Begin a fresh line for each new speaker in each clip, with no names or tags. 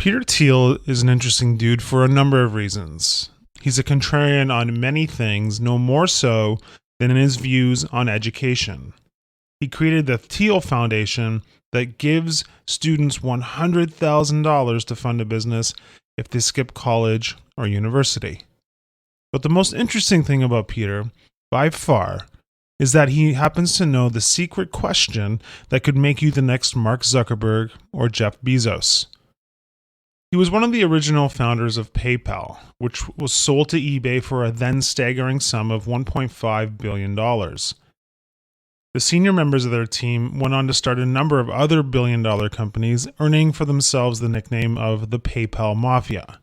Peter Thiel is an interesting dude for a number of reasons. He's a contrarian on many things, no more so than in his views on education. He created the Thiel Foundation that gives students $100,000 to fund a business if they skip college or university. But the most interesting thing about Peter, by far, is that he happens to know the secret question that could make you the next Mark Zuckerberg or Jeff Bezos. He was one of the original founders of PayPal, which was sold to eBay for a then staggering sum of $1.5 billion. The senior members of their team went on to start a number of other billion-dollar companies, earning for themselves the nickname of the PayPal Mafia.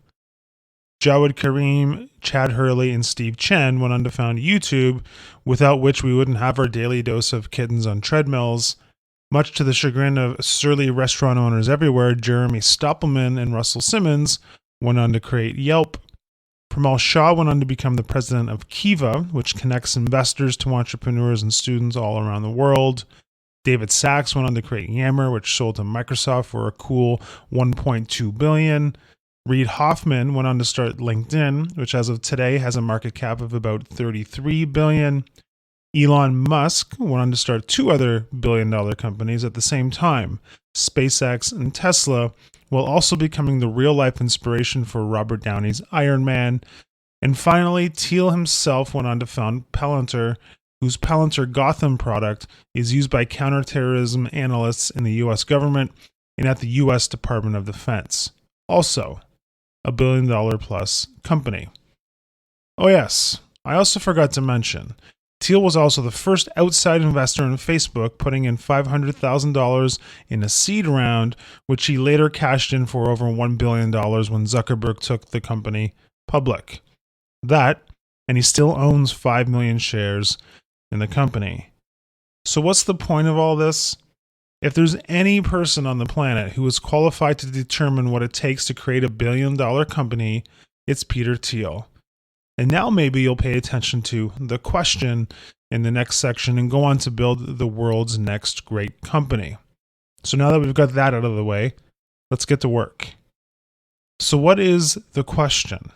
Jawed Karim, Chad Hurley, and Steve Chen went on to found YouTube, without which we wouldn't have our daily dose of kittens on treadmills. Much to the chagrin of surly restaurant owners everywhere, Jeremy Stoppelman and Russell Simmons went on to create Yelp. Premal Shah went on to become the president of Kiva, which connects investors to entrepreneurs and students all around the world. David Sachs went on to create Yammer, which sold to Microsoft for a cool $1.2 billion. Reid Hoffman went on to start LinkedIn, which as of today has a market cap of about $33 billion. Elon Musk went on to start two other billion-dollar companies at the same time, SpaceX and Tesla, while also becoming the real-life inspiration for Robert Downey's Iron Man. And finally, Thiel himself went on to found Palantir, whose Palantir Gotham product is used by counterterrorism analysts in the U.S. government and at the U.S. Department of Defense. Also, a billion-dollar-plus company. Oh yes, I also forgot to mention, Thiel was also the first outside investor in Facebook, putting in $500,000 in a seed round, which he later cashed in for over $1 billion when Zuckerberg took the company public. That, and he still owns 5 million shares in the company. So what's the point of all this? If there's any person on the planet who is qualified to determine what it takes to create a billion-dollar company, it's Peter Thiel. And now maybe you'll pay attention to the question in the next section and go on to build the world's next great company. So now that we've got that out of the way, let's get to work. So what is the question?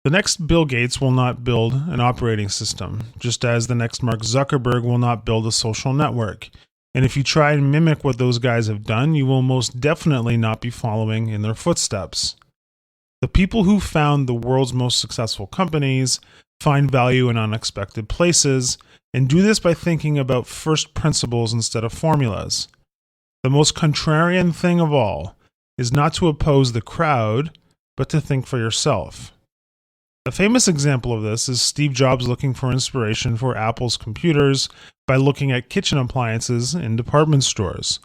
The next Bill Gates will not build an operating system, just as the next Mark Zuckerberg will not build a social network. And if you try and mimic what those guys have done, you will most definitely not be following in their footsteps. The people who found the world's most successful companies find value in unexpected places and do this by thinking about first principles instead of formulas. The most contrarian thing of all is not to oppose the crowd, but to think for yourself. A famous example of this is Steve Jobs looking for inspiration for Apple's computers by looking at kitchen appliances in department stores.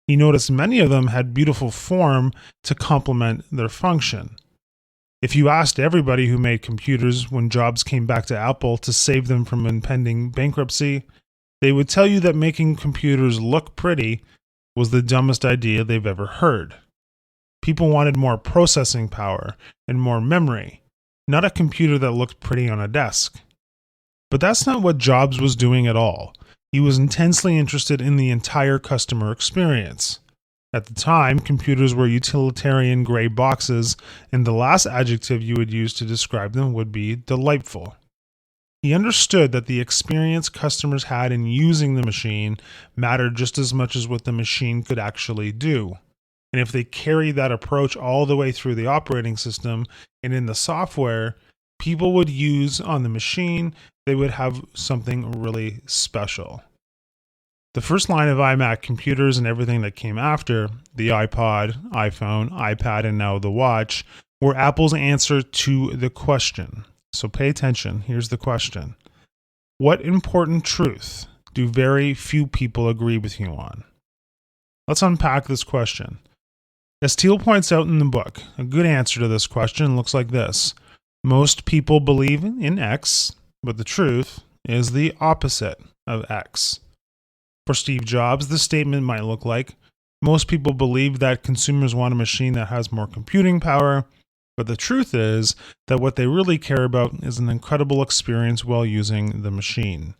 He noticed many of them had beautiful form to complement their function. If you asked everybody who made computers when Jobs came back to Apple to save them from impending bankruptcy, they would tell you that making computers look pretty was the dumbest idea they've ever heard. People wanted more processing power and more memory, not a computer that looked pretty on a desk. But that's not what Jobs was doing at all. He was intensely interested in the entire customer experience. At the time, computers were utilitarian gray boxes, and the last adjective you would use to describe them would be delightful. He understood that the experience customers had in using the machine mattered just as much as what the machine could actually do. And if they carried that approach all the way through the operating system and in the software people would use on the machine, they would have something really special. The first line of iMac computers and everything that came after, the iPod, iPhone, iPad, and now the watch, were Apple's answer to the question. So pay attention. Here's the question. What important truth do very few people agree with you on? Let's unpack this question. As Thiel points out in the book, a good answer to this question looks like this. Most people believe in X, but the truth is the opposite of X. For Steve Jobs, the statement might look like, most people believe that consumers want a machine that has more computing power, but the truth is that what they really care about is an incredible experience while using the machine.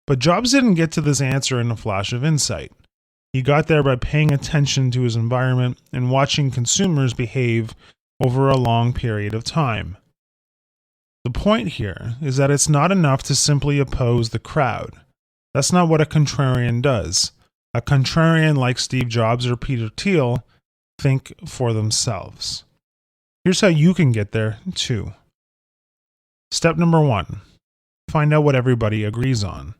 But Jobs didn't get to this answer in a flash of insight. He got there by paying attention to his environment and watching consumers behave over a long period of time. The point here is that it's not enough to simply oppose the crowd. That's not what a contrarian does. A contrarian like Steve Jobs or Peter Thiel think for themselves. Here's how you can get there too. Step number 1, find out what everybody agrees on.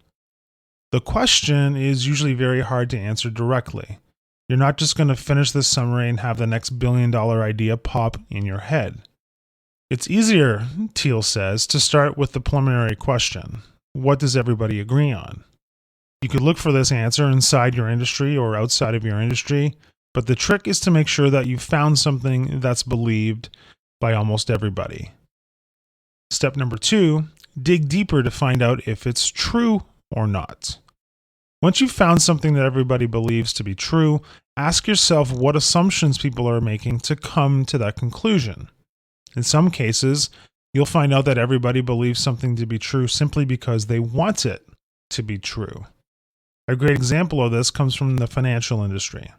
The question is usually very hard to answer directly. You're not just going to finish this summary and have the next billion-dollar idea pop in your head. It's easier, Thiel says, to start with the preliminary question. What does everybody agree on? You could look for this answer inside your industry or outside of your industry, but the trick is to make sure that you've found something that's believed by almost everybody. Step number 2, dig deeper to find out if it's true or not. Once you've found something that everybody believes to be true, ask yourself what assumptions people are making to come to that conclusion. In some cases, you'll find out that everybody believes something to be true simply because they want it to be true. A great example of this comes from the financial industry.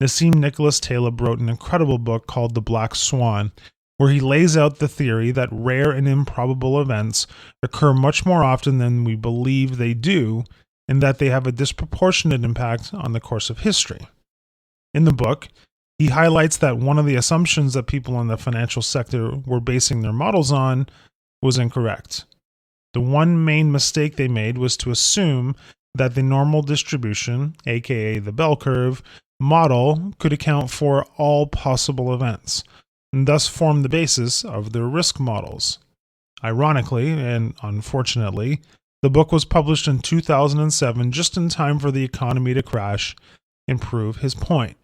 Nassim Nicholas Taleb wrote an incredible book called The Black Swan, where he lays out the theory that rare and improbable events occur much more often than we believe they do, and that they have a disproportionate impact on the course of history. In the book, he highlights that one of the assumptions that people in the financial sector were basing their models on was incorrect. The one main mistake they made was to assume that the normal distribution, aka the bell curve, model could account for all possible events, and thus form the basis of their risk models. Ironically, and unfortunately, the book was published in 2007 just in time for the economy to crash and prove his point.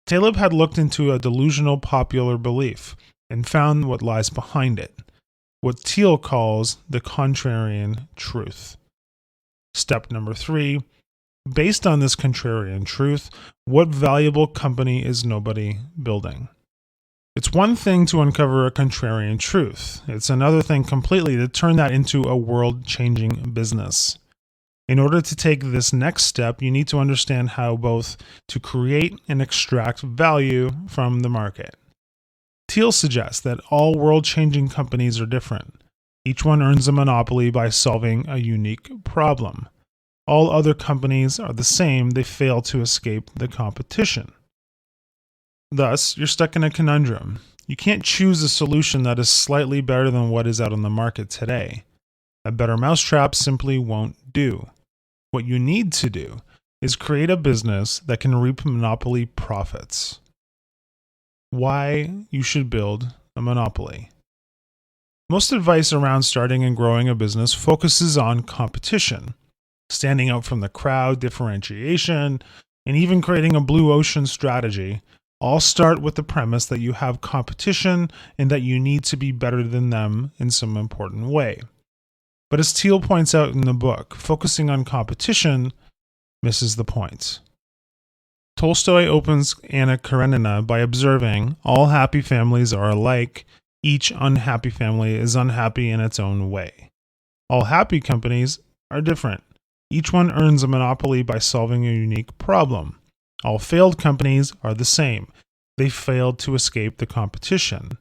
Taleb had looked into a delusional popular belief and found what lies behind it, what Thiel calls the contrarian truth. Step number 3, based on this contrarian truth, what valuable company is nobody building? It's one thing to uncover a contrarian truth. It's another thing completely to turn that into a world-changing business. In order to take this next step, you need to understand how both to create and extract value from the market. Thiel suggests that all world-changing companies are different. Each one earns a monopoly by solving a unique problem. All other companies are the same, they fail to escape the competition. Thus, you're stuck in a conundrum. You can't choose a solution that is slightly better than what is out on the market today. A better mousetrap simply won't do. What you need to do is create a business that can reap monopoly profits. Why you should build a monopoly. Most advice around starting and growing a business focuses on competition, standing out from the crowd, differentiation, and even creating a blue ocean strategy. All start with the premise that you have competition and that you need to be better than them in some important way. But as Thiel points out in the book, focusing on competition misses the point. Tolstoy opens Anna Karenina by observing, all happy families are alike, each unhappy family is unhappy in its own way. All happy companies are different. Each one earns a monopoly by solving a unique problem. All failed companies are the same. They failed to escape the competition.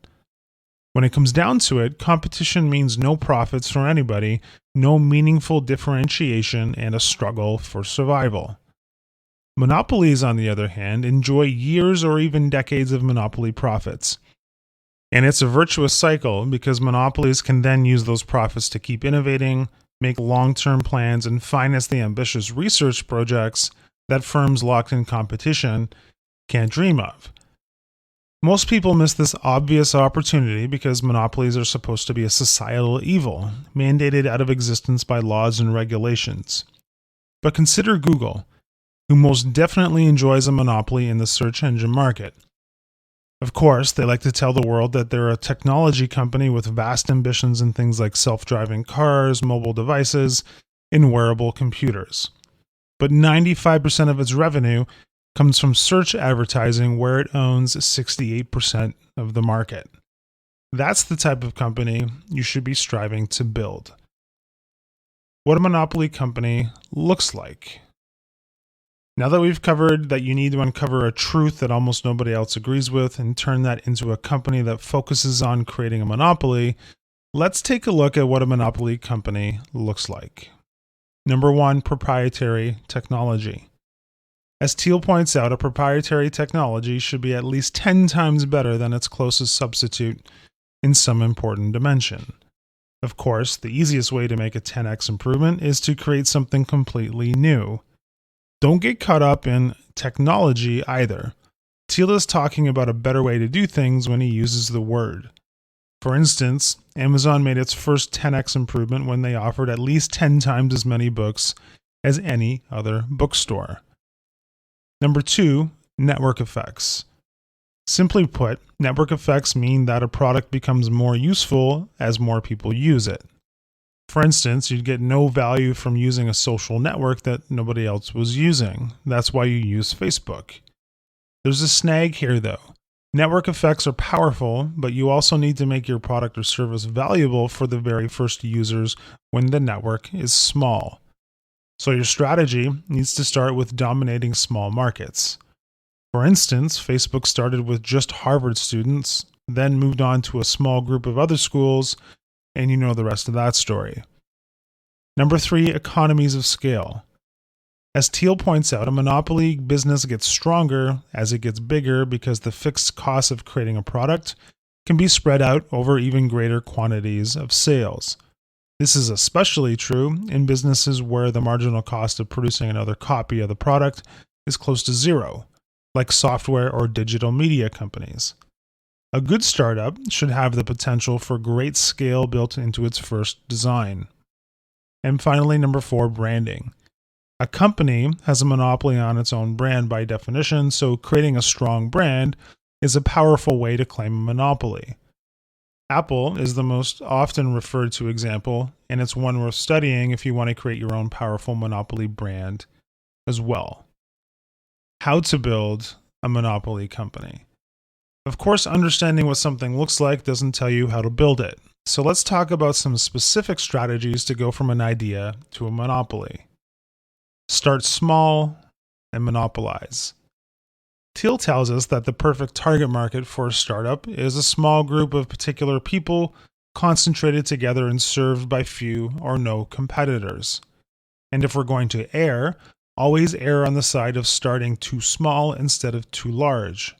When it comes down to it, competition means no profits for anybody, no meaningful differentiation, and a struggle for survival. Monopolies, on the other hand, enjoy years or even decades of monopoly profits. And it's a virtuous cycle because monopolies can then use those profits to keep innovating, make long-term plans, and finance the ambitious research projects that firms locked in competition can't dream of. Most people miss this obvious opportunity because monopolies are supposed to be a societal evil, mandated out of existence by laws and regulations. But consider Google, who most definitely enjoys a monopoly in the search engine market. Of course, they like to tell the world that they're a technology company with vast ambitions in things like self-driving cars, mobile devices, and wearable computers. But 95% of its revenue comes from search advertising, where it owns 68% of the market. That's the type of company you should be striving to build. What a monopoly company looks like. Now that we've covered that you need to uncover a truth that almost nobody else agrees with and turn that into a company that focuses on creating a monopoly, let's take a look at what a monopoly company looks like. Number 1, proprietary technology. As Thiel points out, a proprietary technology should be at least 10 times better than its closest substitute in some important dimension. Of course, the easiest way to make a 10x improvement is to create something completely new. Don't get caught up in technology either. Thiel is talking about a better way to do things when he uses the word. For instance, Amazon made its first 10x improvement when they offered at least 10 times as many books as any other bookstore. Number 2, network effects. Simply put, network effects mean that a product becomes more useful as more people use it. For instance, you'd get no value from using a social network that nobody else was using. That's why you use Facebook. There's a snag here though. Network effects are powerful, but you also need to make your product or service valuable for the very first users when the network is small. So your strategy needs to start with dominating small markets. For instance, Facebook started with just Harvard students, then moved on to a small group of other schools, and you know the rest of that story. Number 3, economies of scale. As Thiel points out, a monopoly business gets stronger as it gets bigger because the fixed costs of creating a product can be spread out over even greater quantities of sales. This is especially true in businesses where the marginal cost of producing another copy of the product is close to zero, like software or digital media companies. A good startup should have the potential for great scale built into its first design. And finally, number 4, branding. A company has a monopoly on its own brand by definition, so creating a strong brand is a powerful way to claim a monopoly. Apple is the most often referred to example, and it's one worth studying if you want to create your own powerful monopoly brand as well. How to build a monopoly company. Of course, understanding what something looks like doesn't tell you how to build it. So let's talk about some specific strategies to go from an idea to a monopoly. Start small and monopolize. Thiel tells us that the perfect target market for a startup is a small group of particular people concentrated together and served by few or no competitors. And if we're going to err, always err on the side of starting too small instead of too large.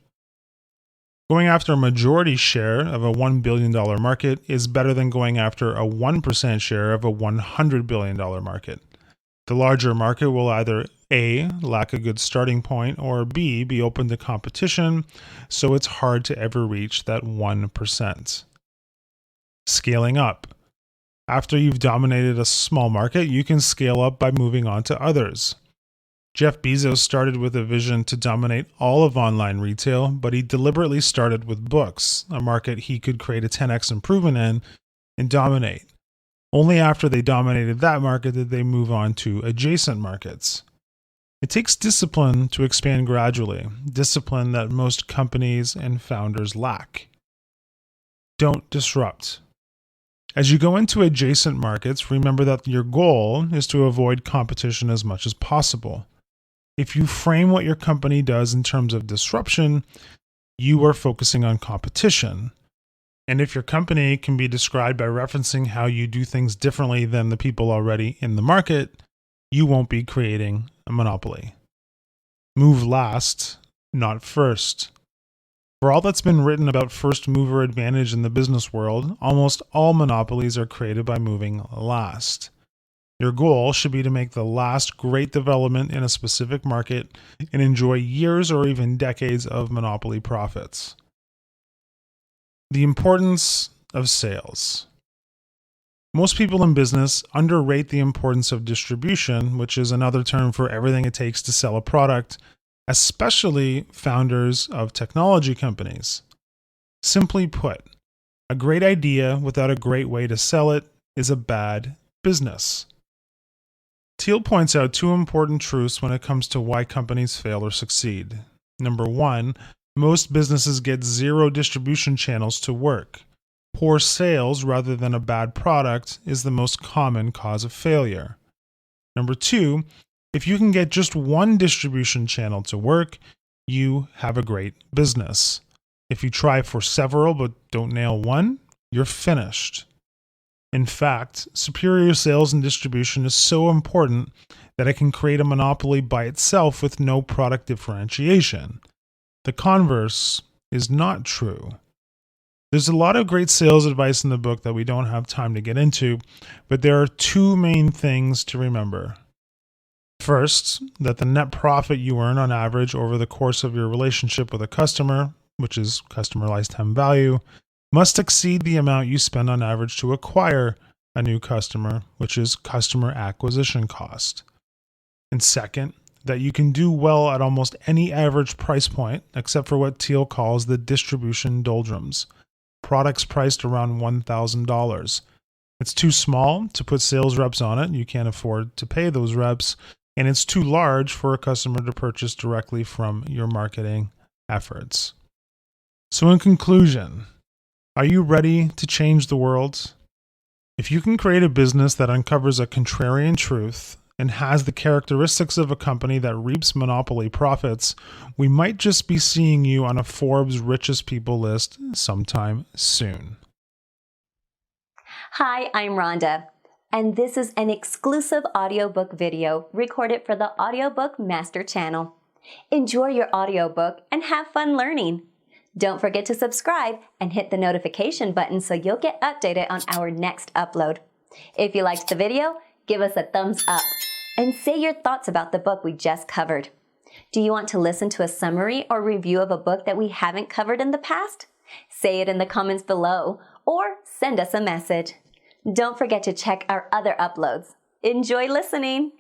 Going after a majority share of a $1 billion market is better than going after a 1% share of a $100 billion market. The larger market will either A, lack a good starting point, or B, be open to competition, so it's hard to ever reach that 1%. Scaling up. After you've dominated a small market, you can scale up by moving on to others. Jeff Bezos started with a vision to dominate all of online retail, but he deliberately started with books, a market he could create a 10x improvement in and dominate. Only after they dominated that market did they move on to adjacent markets. It takes discipline to expand gradually, discipline that most companies and founders lack. Don't disrupt. As you go into adjacent markets, remember that your goal is to avoid competition as much as possible. If you frame what your company does in terms of disruption, you are focusing on competition. And if your company can be described by referencing how you do things differently than the people already in the market, you won't be creating a monopoly. Move last, not first. For all that's been written about first mover advantage in the business world, almost all monopolies are created by moving last. Your goal should be to make the last great development in a specific market and enjoy years or even decades of monopoly profits. The importance of sales. Most people in business underrate the importance of distribution, which is another term for everything it takes to sell a product, especially founders of technology companies. Simply put, a great idea without a great way to sell it is a bad business. Thiel points out 2 important truths when it comes to why companies fail or succeed. Number 1, most businesses get 0 distribution channels to work. Poor sales rather than a bad product is the most common cause of failure. Number 2, If you can get just one distribution channel to work, you have a great business. If you try for several but don't nail one, you're finished. In fact, superior sales and distribution is so important that it can create a monopoly by itself with no product differentiation. The converse is not true. There's a lot of great sales advice in the book that we don't have time to get into, but there are two main things to remember. First, that the net profit you earn on average over the course of your relationship with a customer, which is customer lifetime value, must exceed the amount you spend on average to acquire a new customer, which is customer acquisition cost. And second, that you can do well at almost any average price point, except for what Thiel calls the distribution doldrums, products priced around $1,000. It's too small to put sales reps on it. You can't afford to pay those reps. And it's too large for a customer to purchase directly from your marketing efforts. So in conclusion, are you ready to change the world? If you can create a business that uncovers a contrarian truth and has the characteristics of a company that reaps monopoly profits, we might just be seeing you on a Forbes richest people list sometime soon.
Hi, I'm Rhonda, and this is an exclusive audiobook video recorded for the Audiobook Master Channel. Enjoy your audiobook and have fun learning. Don't forget to subscribe and hit the notification button so you'll get updated on our next upload. If you liked the video, give us a thumbs up and say your thoughts about the book we just covered. Do you want to listen to a summary or review of a book that we haven't covered in the past? Say it in the comments below or send us a message. Don't forget to check our other uploads. Enjoy listening!